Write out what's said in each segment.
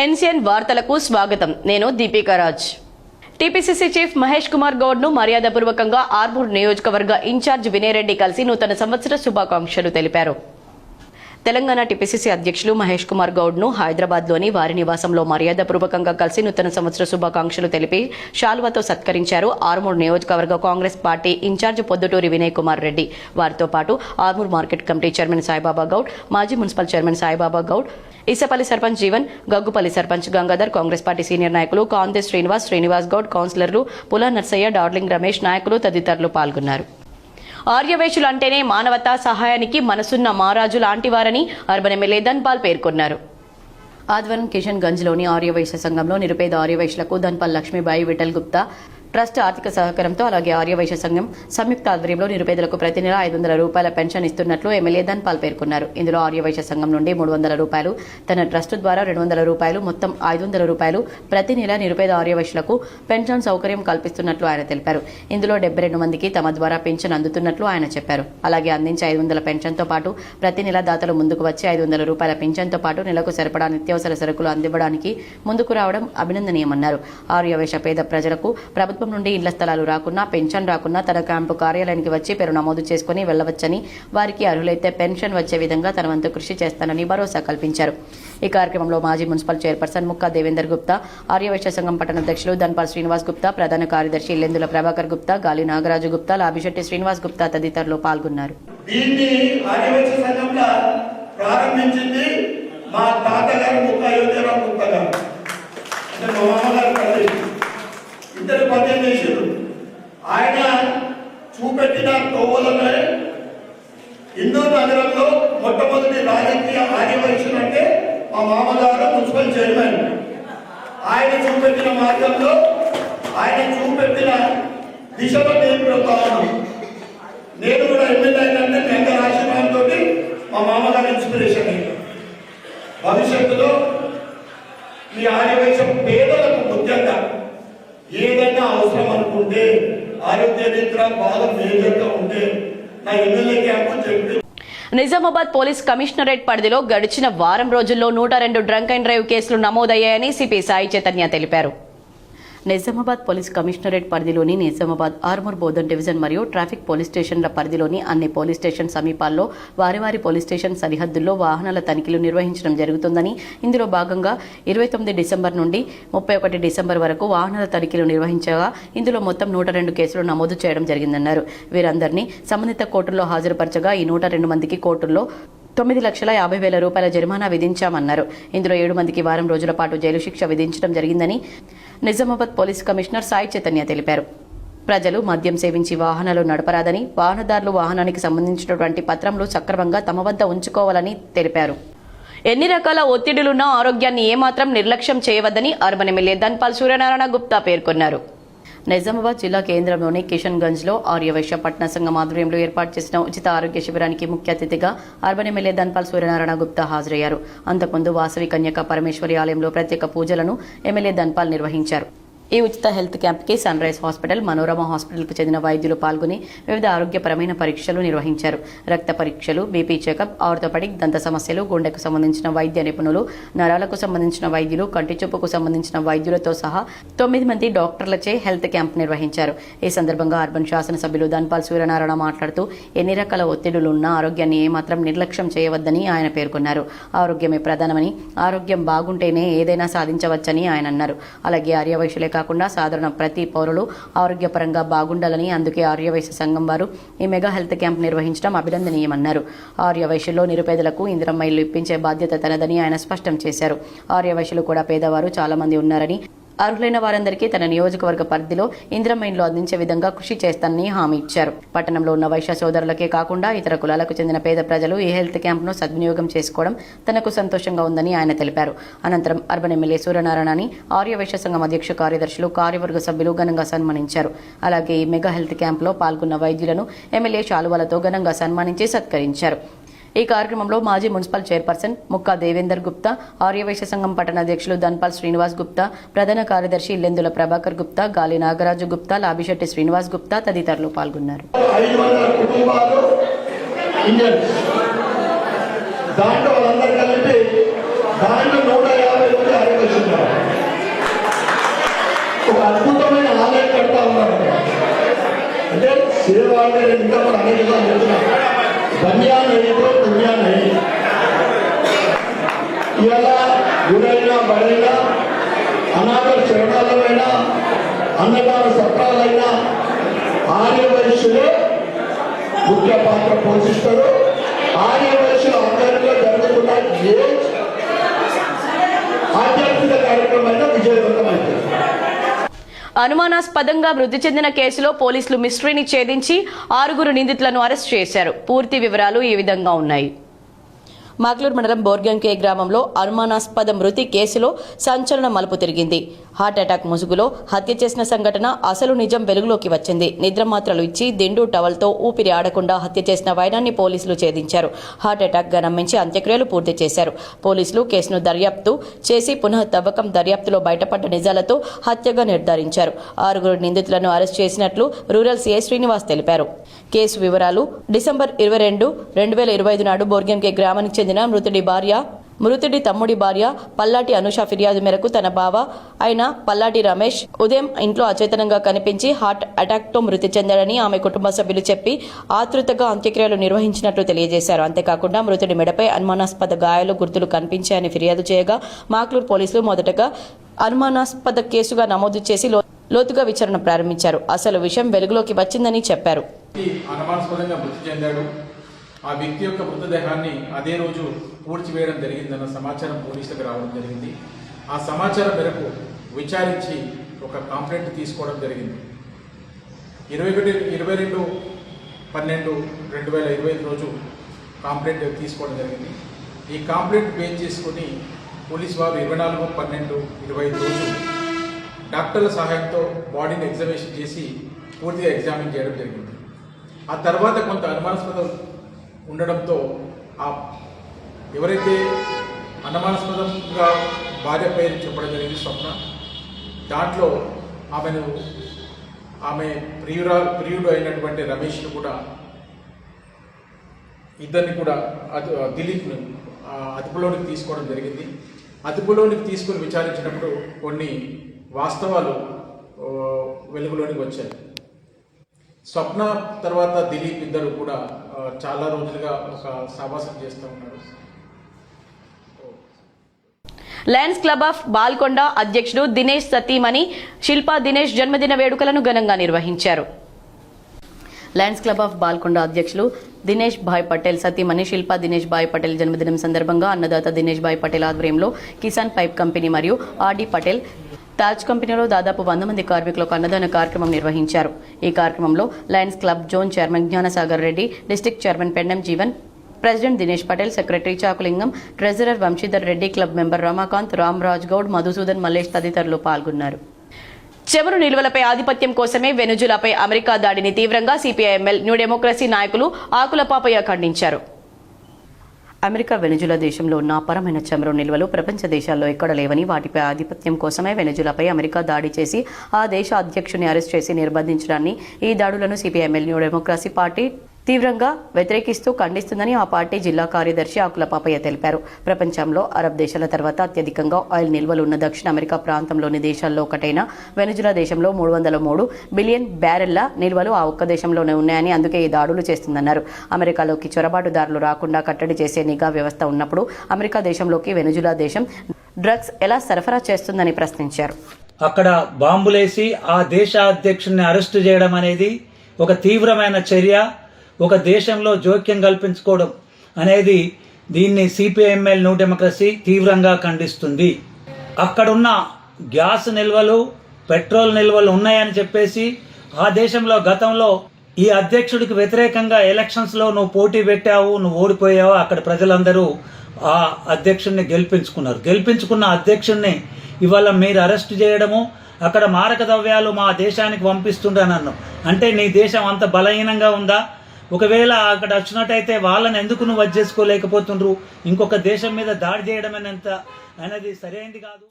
NCN వార్తలకు స్వాగతం. నేను దీపికా రాజ్. టీపీసీసీ చీఫ్ మహేష్ కుమార్ గౌడ్ ను మర్యాదపూర్వకంగా ఆర్మూర్ నియోజకవర్గ ఇన్ఛార్జ్ వినయ్ రెడ్డి కలిసి నూతన సంవత్సర శుభాకాంక్షలు తెలిపారు. తెలంగాణ టీపీసీసీ అధ్యక్షులు మహేష్ కుమార్ గౌడ్ ను హైదరాబాద్లోని వారి నివాసంలో మర్యాదపూర్వకంగా కలిసి నూతన సంవత్సర శుభాకాంక్షలు తెలిపి శాలువాతో సత్కరించారు ఆర్మూర్ నియోజకవర్గ కాంగ్రెస్ పార్టీ ఇన్ఛార్జ్ పొద్దుటూరి వినయ్ కుమార్ రెడ్డి. వారితో పాటు Armoor market committee chairman Saibaba Goud, మాజీ municipal chairman Saibaba Goud, Eesapalli sarpanch Jeevan, Gaggupalli sarpanch Gangadhar, Congress party senior నాయకులు కాంతే శ్రీనివాస్ గౌడ్, కౌన్సిలర్లు పులా నర్సయ్య, డార్లింగ్ రమేష్ నాయకులు తదితరులు పాల్గొన్నారు. ఆర్యవైశ్యులు అంటేనే మానవతా సహాయానికి మనసున్న మహారాజు లాంటివారని అర్బన్ ఎమ్మెల్యే ధన్పాల్ పేర్కొన్నారు. ఆదివారం కిషన్ గంజ్లోని ఆర్యవైశ్య సంఘంలో నిరుపేద ఆర్యవైశ్యులకు ధన్పాల్ లక్ష్మీబాయి విఠల్ గుప్తా ట్రస్ట్ ఆర్థిక సహకారంతో అలాగే ఆర్యవైశ్య సంఘం సంయుక్త ఆధ్వర్యంలో నిరుపేదలకు ప్రతి నెల 500 రూపాయల పెన్షన్ ఇస్తున్నట్లు ఎమ్మెల్యే ధన్పాల్ పేర్కొన్నారు. ఇందులో ఆర్యవైశ్య సంఘం నుండి 300 రూపాయలు, తన ట్రస్ట్ ద్వారా 200 రూపాయలు, మొత్తం 500 రూపాయలు ప్రతి నెల నిరుపేద ఆర్యవైశ్యులకు పెన్షన్ సౌకర్యం కల్పిస్తున్నట్లు ఆయన తెలిపారు. ఇందులో 72 మందికి తమ ద్వారా పెన్షన్ అందుతున్నట్లు ఆయన చెప్పారు. అలాగే అందించే 500 పెన్షన్తో పాటు ప్రతి నెల దాతలు ముందుకు వచ్చి 500 రూపాయల పెన్షన్తో పాటు నెలకు సరిపడా నిత్యావసర సరుకులు అందివ్వడానికి ముందుకు రావడం అభినందనీయమన్నారు. ఆర్యవైశ్య పేద ప్రజలకు ప్రభుత్వం నుండి ఇళ్ల స్థలాలు రాకున్నా, పెన్షన్ రాకున్నా తన క్యాంపు కార్యాలయానికి వచ్చి పేరు నమోదు చేసుకుని వెళ్లవచ్చని, వారికి అర్హులైతే పెన్షన్ వచ్చే విధంగా తన వంతు కృషి చేస్తానని భరోసా కల్పించారు. ఈ కార్యక్రమంలో మాజీ మున్సిపల్ చైర్పర్సన్ ముక్కా దేవేందర్ గుప్తా, ఆర్యవైశ్య సంఘం పట్టణ అధ్యక్షులు ధన్పాల్ శ్రీనివాస్ గుప్తా, ప్రధాన కార్యదర్శి ఇల్లెందుల ప్రభాకర్ గుప్తా, గాలి నాగరాజు గుప్తా, లాభిశెట్టి శ్రీనివాస్ గుప్తా తదితరులు పాల్గొన్నారు. ఇద్దరు పద్యం చేశారు. ఆయన చూపెట్టిన తోవలనే హిందూ నగరంలో మొట్టమొదటి రాజకీయ ఆర్యవైశ్యులు అంటే మా మామగారు మున్సిపల్ చైర్మన్. ఆయన చూపెట్టిన మార్గంలో, ఆయన చూపెట్టిన దిశలో నేను వెళ్తాను. నేను కూడా ఎమ్మెల్యే అయినంటే మీ ఆశీర్వాదంతో మా మామగారు ఇన్స్పిరేషన్. భవిష్యత్తులో మీ ఆర్యవైశ్య పేదలకు ముఖ్యంగా ఏదైనా అవసరం అనుకుంటే, ఆరోగ్య రీత్యా బాగా మేజర్గా ఉంటే నా ఎమ్మెల్యే క్యాంపు చెప్పి. నిజామాబాద్ పోలీస్ కమిషనరేట్ పరిధిలో గడిచిన వారం రోజుల్లో 102 డ్రంక్ అండ్ డ్రైవ్ కేసులు నమోదయ్యాయని సిపి సాయి చైతన్య తెలిపారు. నిజామాబాద్ పోలీస్ కమిషనరేట్ పరిధిలోని నిజామాబాద్, ఆర్మూర్, బోధన్ డివిజన్ మరియు ట్రాఫిక్ పోలీస్ స్టేషన్ల పరిధిలోని అన్ని పోలీస్ స్టేషన్ సమీపాల్లో వారి పోలీస్ స్టేషన్ సరిహద్దుల్లో వాహనాల తనిఖీలు నిర్వహించడం జరుగుతుందని, ఇందులో భాగంగా 29 డిసెంబర్ నుండి 31 డిసెంబర్ వరకు వాహనాల తనిఖీలు నిర్వహించగా ఇందులో మొత్తం 102 కేసులు నమోదు చేయడం జరిగిందన్నారు. వీరందరినీ సంబంధిత కోర్టుల్లో హాజరుపరచగా ఈ 102 మందికి కోర్టుల్లో 9,50,000 రూపాయల జరిమానా విధించామన్నారు. ఇందులో 7 మందికి వారం రోజుల పాటు జైలు శిక్ష విధించడం జరిగిందని నిజామాబాద్ పోలీస్ కమిషనర్ సాయి చైతన్య తెలిపారు. ప్రజలు మద్యం సేవించి వాహనాలు నడపరాదని, వాహనదారులు వాహనానికి సంబంధించినటువంటి పత్రములు సక్రమంగా తమ వద్ద ఉంచుకోవాలని తెలిపారు. ఎన్ని రకాల ఒత్తిడులున్నా ఆరోగ్యాన్ని ఏమాత్రం నిర్లక్ష్యం చేయవద్దని అర్బన్ ఎమ్మెల్యే ధన్పాల్ సూర్యనారాయణ గుప్తా పేర్కొన్నారు. నిజామాబాద్ జిల్లా కేంద్రంలోని కిషన్ గంజ్లో ఆర్యవైశ్య పట్టణ సంఘం ఆధ్వర్యంలో ఏర్పాటు చేసిన ఉచిత ఆరోగ్య శిబిరానికి ముఖ్య అతిథిగా అర్బన్ ఎమ్మెల్యే ధన్పాల్ సూర్యనారాయణ గుప్తా హాజరయ్యారు. అంతకుముందు వాసవి కన్యక పరమేశ్వరి ఆలయంలో ప్రత్యేక పూజలను ఎమ్మెల్యే ధన్పాల్ నిర్వహించారు. ఈ ఉచిత హెల్త్ క్యాంప్కి సన్ రైజ్ హాస్పిటల్, మనోరమ హాస్పిటల్కు చెందిన వైద్యులు పాల్గొని వివిధ ఆరోగ్యపరమైన పరీక్షలు నిర్వహించారు. రక్త పరీక్షలు, బీపీ చెకప్, ఆర్థోపెడిక్, దంత సమస్యలు, గుండెకు సంబంధించిన వైద్య నిపుణులు, నరాలకు సంబంధించిన వైద్యులు, కంటి చూపుకు సంబంధించిన వైద్యులతో సహా 9 మంది డాక్టర్లచే హెల్త్ క్యాంప్ నిర్వహించారు. ఈ సందర్భంగా అర్బన్ శాసనసభ్యులు ధన్పాల్ సూర్యనారాయణ మాట్లాడుతూ ఎన్ని రకాల ఒత్తిడులున్నా ఆరోగ్యాన్ని ఏమాత్రం నిర్లక్ష్యం చేయవద్దని ఆయన పేర్కొన్నారు. ఆరోగ్యమే ప్రధానమని, ఆరోగ్యం బాగుంటేనే ఏదైనా సాధించవచ్చని ఆయన అన్నారు. అలాగే ఆర్యవైశ్యులే కాకుండా సాధారణ ప్రతి పౌరులు ఆరోగ్యపరంగా బాగుండాలని, అందుకే ఆర్యవైశ్య సంఘం వారు ఈ మెగా హెల్త్ క్యాంప్ నిర్వహించడం అభినందనీయమన్నారు. ఆర్యవైశ్యుల్లో నిరుపేదలకు ఇందిరమ్మ ఇల్లు ఇప్పించే బాధ్యత తనదని ఆయన స్పష్టం చేశారు. ఆర్యవైశ్యులు కూడా పేదవారు చాలా మంది ఉన్నారని, అర్హులైన వారందరికీ తన నియోజకవర్గ పరిధిలో ఇందిరమ్మ ఇండ్లు అందించే విధంగా కృషి చేస్తానని హామీ ఇచ్చారు. పట్టణంలో ఉన్న వైశ్య సోదరులకే కాకుండా ఇతర కులాలకు చెందిన పేద ప్రజలు ఈ హెల్త్ క్యాంప్ను సద్వినియోగం చేసుకోవడం తనకు సంతోషంగా ఉందని ఆయన తెలిపారు. అనంతరం అర్బన్ ఎమ్మెల్యే సూర్యనారాయణని ఆర్యవైశ్య సంఘం అధ్యక్ష కార్యదర్శులు, కార్యవర్గ సభ్యులు ఘనంగా సన్మానించారు. అలాగే ఈ మెగా హెల్త్ క్యాంప్లో పాల్గొన్న వైద్యులను ఎమ్మెల్యే శాలువాలతో ఘనంగా సన్మానించి సత్కరించారు. ఈ కార్యక్రమంలో మాజీ మున్సిపల్ చైర్పర్సన్ ముక్కా దేవేందర్ గుప్తా, ఆర్యవైశ్య సంఘం పట్టణ అధ్యక్షులు ధన్పాల్ శ్రీనివాస్ గుప్తా, ప్రధాన కార్యదర్శి ఇల్లెందుల ప్రభాకర్ గుప్తా, గాలి నాగరాజు గుప్తా, లాభిశెట్టి శ్రీనివాస్ గుప్తా తదితరులు పాల్గొన్నారు. దాంట్లో వాళ్ళందరూ కలిపి దాంట్లో 150 మంది ఆర్యవైశ్యులు ఉన్నాడు. అంటే సేవ అంటే ఇంకా మనం అనేక చెప్తున్నాం, ధన్యా నయ్యతో పుణ్యా నయ్యి. ఇలా గురైనా బడైనా అనాథ శరణాలైనా అన్నదాన సత్రాలైనా ఆర్య వైశ్యులే ముఖ్య పాత్ర పోషిస్తారు. ఆర్య వైశ్యుల ఆధ్వర్యంలో జరుగుతున్న ఏ ఆధ్యాత్మిక కార్యక్రమం విజయవంతమైంది. అనుమానాస్పదంగా మృతి చెందిన కేసులో పోలీసులు మిస్టరీని ఛేదించి 6 నిందితులను అరెస్ట్ చేశారు. పూర్తి వివరాలు ఈ విధంగా ఉన్నాయి. మాక్లూరు మండలం బోర్గంకే గ్రామంలో అనుమానాస్పద మృతి కేసులో సంచలన మలుపు తిరిగింది. హార్ట్ అటాక్ ముసుగులో హత్య చేసిన సంఘటన అసలు నిజం వెలుగులోకి వచ్చింది. నిద్రమాత్రలు ఇచ్చి దిండు టవల్తో ఊపిరి ఆడకుండా హత్య చేసిన వైనాన్ని పోలీసులు ఛేదించారు. హార్ట్ అటాక్ గా నమ్మించి అంత్యక్రియలు పూర్తి చేశారు. పోలీసులు కేసును దర్యాప్తు చేసి పునః తవ్వకం దర్యాప్తులో బయటపడ్డ నిజాలతో హత్యగా నిర్ధారించారు. 6 నిందితులను అరెస్ట్ చేసినట్లు రూరల్ సీఐ శ్రీనివాస్ తెలిపారు. కేసు వివరాలు: డిసెంబర్ 22, 2025 నాడు బోర్గంకే గ్రామానికి చెందిన మృతుడి తమ్ముడి భార్య పల్లాటి అనుష ఫిర్యాదు మేరకు తన బావ అయిన పల్లాటి రమేష్ ఉదయం ఇంట్లో అచేతనంగా కనిపించి హార్ట్ అటాక్ తో మృతి చెందాడని ఆమె కుటుంబ సభ్యులు చెప్పి ఆతృతగా అంత్యక్రియలు నిర్వహించినట్లు తెలియజేశారు. అంతేకాకుండా మృతుడి మెడపై అనుమానాస్పద గాయాలు గుర్తులు కనిపించాయని ఫిర్యాదు చేయగా మాక్లూరు పోలీసులు మొదటగా అనుమానాస్పద కేసుగా నమోదు చేసి లోతుగా విచారణ ప్రారంభించారు. అసలు విషయం వెలుగులోకి వచ్చిందని చెప్పారు. అనుమానాస్పదంగా మృతి చెందాడు. ఆ వ్యక్తి యొక్క మృతదేహాన్ని అదే రోజు పూడ్చివేయడం జరిగిందన్న సమాచారం పోలీసులకు రావడం జరిగింది. ఆ సమాచారం మేరకు విచారించి ఒక కంప్లైంట్ తీసుకోవడం జరిగింది. 22/12/2025 రోజు కంప్లైంట్ తీసుకోవడం జరిగింది. ఈ కంప్లైంట్ బేస్ చేసుకుని పోలీసు వారు 24/12/25 రోజు డాక్టర్ల సహాయంతో బాడీని ఎగ్జామినేషన్ చేసి పూర్తిగా ఎగ్జామిన్ చేయడం జరిగింది. ఆ తర్వాత కొంత అనుమానాస్పదం ఉండడంతో ఎవరైతే అనుమానాస్పదంగా భార్య పేరు చెప్పడం జరిగింది స్వప్న, దాంట్లో ఆమె ప్రియుడు అయినటువంటి రమేష్ను కూడా, ఇద్దరిని కూడా దిలీప్ను అదుపులోనికి తీసుకోవడం జరిగింది. అదుపులోనికి తీసుకుని విచారించినప్పుడు కొన్ని వాస్తవాలు వెలుగులోనికి వచ్చాయి. స్వప్న తర్వాత దిలీప్ ఇద్దరు కూడా చాలా రోజులుగా ఒక సావాసం చేస్తూ ఉన్నారు. లయన్స్ క్లబ్ ఆఫ్ బాల్కొండ అధ్యక్షుడు దినేష్ సతీమణి శిల్పా దినేష్ జన్మదిన వేడుకలను ఘనంగా నిర్వహించారు. లయన్స్ క్లబ్ ఆఫ్ బాల్కొండ అధ్యక్షులు దినేష్ భాయ్ పటేల్ సతీమణి శిల్పా దినేష్ భాయ్ పటేల్ జన్మదినం సందర్భంగా అన్నదాత దినేష్ భాయ్ పటేల్ ఆధ్వర్యంలో కిసాన్ పైప్ కంపెనీ మరియు ఆర్డీ పటేల్ తాజ్ కంపెనీలో దాదాపు 100 మంది కార్మికులకు అన్నదాన కార్యక్రమం నిర్వహించారు. ఈ కార్యక్రమంలో Lions Club zone chairman Gnanasagar Reddy, district chairman Pendam Jeevan, president Dinesh Patel, secretary Chakulingam, treasurer Vamshidhar Reddy, club member Ramakanth, Raj Goud, Madhusudan, Mallesh తదితరులు పాల్గొన్నారు. చమురు నిల్వలపై ఆధిపత్యం కోసమే వెనుజులాపై అమెరికా దాడిని తీవ్రంగా సిపిఐఎంఎల్ న్యూ డెమోక్రసీ నాయకులు ఆకుల పాపయ్య ఖండించారు. అమెరికా వెనుజులా దేశంలో ఉన్న అపారమైన చమురు నిల్వలు ప్రపంచ దేశాల్లో ఎక్కడ లేవని, వాటిపై ఆధిపత్యం కోసమే వెనుజులాపై అమెరికా దాడి చేసి ఆ దేశ అధ్యక్షుని అరెస్ట్ చేసి నిర్బంధించడాన్ని, ఈ దాడులను సిపిఐఎంఎల్ న్యూ డెమోక్రసీ పార్టీ తీవ్రంగా వ్యతిరేకిస్తూ ఖండిస్తుందని ఆ పార్టీ జిల్లా కార్యదర్శి ఆకుల పాపయ్య తెలిపారు. ప్రపంచంలో అరబ్ దేశాల తర్వాత అత్యధికంగా ఆయిల్ నిల్వలు ఉన్న దక్షిణ అమెరికా ప్రాంతంలోని దేశాల్లో ఒకటైన వెనుజులా దేశంలో 303 బిలియన్ బ్యారెళ్ల నిల్వలు ఆ ఒక్క దేశంలోనే ఉన్నాయని, అందుకే ఈ దాడులు చేస్తుందన్నారు. అమెరికాలోకి చొరబాటుదారులు రాకుండా కట్టడి చేసే నిఘా వ్యవస్థ ఉన్నప్పుడు అమెరికా దేశంలోకి వెనుజులా దేశం డ్రగ్స్ ఎలా సరఫరా చేస్తుందని ప్రశ్నించారు. అక్కడ బాంబులేసి ఆ దేశ అధ్యక్షుడిని అరెస్టు చేయడం అనేది ఒక తీవ్రమైన చర్య. ఒక దేశంలో జోక్యం కల్పించుకోవడం అనేది దీన్ని సిపిఐఎంఎల్ న్యూ డెమోక్రసీ తీవ్రంగా ఖండిస్తుంది. అక్కడున్న గ్యాస్ నిల్వలు, పెట్రోల్ నిల్వలు ఉన్నాయని చెప్పేసి ఆ దేశంలో గతంలో ఈ అధ్యక్షుడికి వ్యతిరేకంగా ఎలక్షన్స్లో నువ్వు పోటీ పెట్టావు, నువ్వు ఓడిపోయావు, అక్కడ ప్రజలందరూ ఆ అధ్యక్షుడిని గెలిపించుకున్న అధ్యక్షుడిని ఇవాళ మీరు అరెస్ట్ చేయడము, అక్కడ మారక ద్రవ్యాలు మా దేశానికి పంపిస్తుండనన్ను అంటే నీ దేశం అంత బలహీనంగా ఉందా? ఒకవేళ అక్కడ వచ్చినట్టయితే వాళ్ళని ఎందుకు నువ్వు చేసుకోలేకపోతుండ్రు? ఇంకొక దేశం మీద దాడి చేయడం అనేది సరైనది కాదు.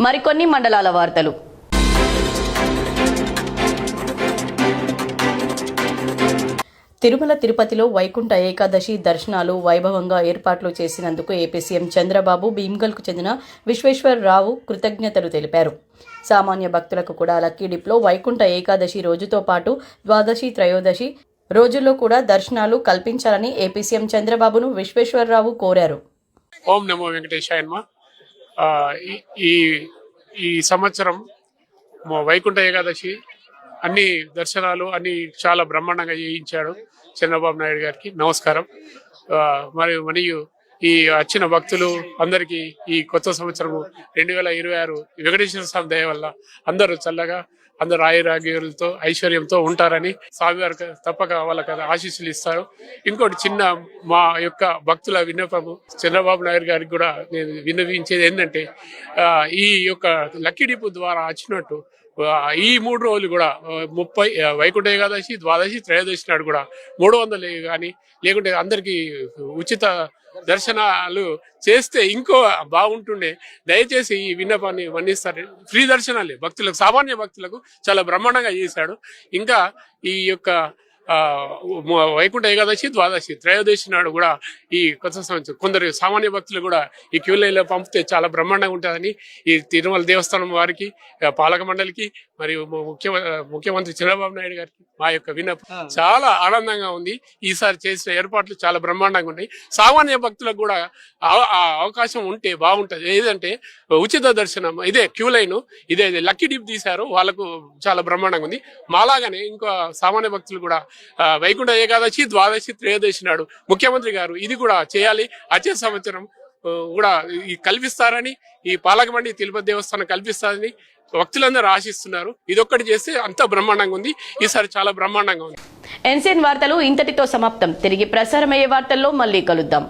మరికొన్ని మండలాల వార్తలు. తిరుమల తిరుపతిలో వైకుంఠ ఏకాదశి దర్శనాలు వైభవంగా ఏర్పాట్లు చేసినందుకు ఏపీ సీఎం చంద్రబాబు భీమ్గల్కు చెందిన విశ్వేశ్వరరావు కృతజ్ఞతలు తెలిపారు. సామాన్య భక్తులకు కూడా లక్కీ డిప్లో వైకుంఠ ఏకాదశి రోజుతో పాటు ద్వాదశి త్రయోదశి రోజుల్లో కూడా దర్శనాలు కల్పించాలని ఏపీ సీఎం చంద్రబాబును విశ్వేశ్వరరావు కోరారు. ఓం నమో వెంకటేశాయ నమః. ఈ సంవత్సరం వైకుంఠ ఏకాదశి అన్ని దర్శనాలు అన్ని చాలా బ్రహ్మాండంగా చేయించాడు చంద్రబాబు నాయుడు గారికి నమస్కారం. మరియు ఈ వచ్చిన భక్తులు అందరికీ ఈ కొత్త సంవత్సరము 2026 వెంకటేశ్వర స్వామి దయ వల్ల అందరూ చల్లగా అందరూ ఆయురాగ్యాలతో ఐశ్వర్యంతో ఉంటారని స్వామివారు తప్పక వాళ్ళకి ఆశీస్సులు ఇస్తారు. ఇంకోటి చిన్న మా యొక్క భక్తుల విన్నపము చంద్రబాబు నాయుడు గారికి కూడా నేను విన్నవించేది ఏంటంటే ఈ యొక్క లక్కీ డిపో ద్వారా వచ్చినట్టు ఈ 3 రోజులు కూడా 30 వైకుంఠ ఏకాదశి ద్వాదశి త్రయోదశి నాడు కూడా 300 కానీ లేకుంటే అందరికీ ఉచిత దర్శనాలు చేస్తే ఇంకో బాగుంటుండే. దయచేసి ఈ విన్నపాన్ని మన్నిస్తారు. ఫ్రీ దర్శనాలే భక్తులకు, సామాన్య భక్తులకు చాలా బ్రహ్మాండంగా చేశాడు. ఇంకా ఈ యొక్క వైకుంఠ ఏకాదశి ద్వాదశి త్రయోదశి నాడు కూడా ఈ కొత్త సంవత్సరం కొందరు సామాన్య భక్తులు కూడా ఈ క్యూ లైన్లో పంపితే చాలా బ్రహ్మాండంగా ఉంటుందని ఈ తిరుమల దేవస్థానం వారికి, పాలక మండలికి మరియు ముఖ్యమంత్రి చంద్రబాబు నాయుడు గారికి మా యొక్క విన్నపం. చాలా ఆనందంగా ఉంది. ఈసారి చేసిన ఏర్పాట్లు చాలా బ్రహ్మాండంగా ఉన్నాయి. సామాన్య భక్తులకు కూడా అవకాశం ఉంటే బాగుంటది. ఏదంటే ఉచిత దర్శనం, ఇదే క్యూ లైన్, ఇదే లక్కీ డిప్ తీశారు, వాళ్ళకు చాలా బ్రహ్మాండంగా ఉంది. మాలాగానే ఇంకో సామాన్య భక్తులు కూడా వైకుంఠ ఏకాదశి ద్వాదశి త్రయోదశి నాడు ముఖ్యమంత్రి గారు ఇది కూడా చేయాలి, వచ్చే సంవత్సరం కూడా కల్పిస్తారని, ఈ పాలక మండలి తిరుపతి దేవస్థానం కల్పిస్తారని భక్తులందరూ ఆశిస్తున్నారు. ఇదొక్కటి చేస్తే అంత బ్రహ్మాండంగా ఉంది. ఈసారి చాలా బ్రహ్మాండంగా ఉంది. ఎన్సీఎన్ వార్తలు ఇంతటితో సమాప్తం. తిరిగి ప్రసారమయ్యే వార్తల్లో మళ్ళీ కలుద్దాం.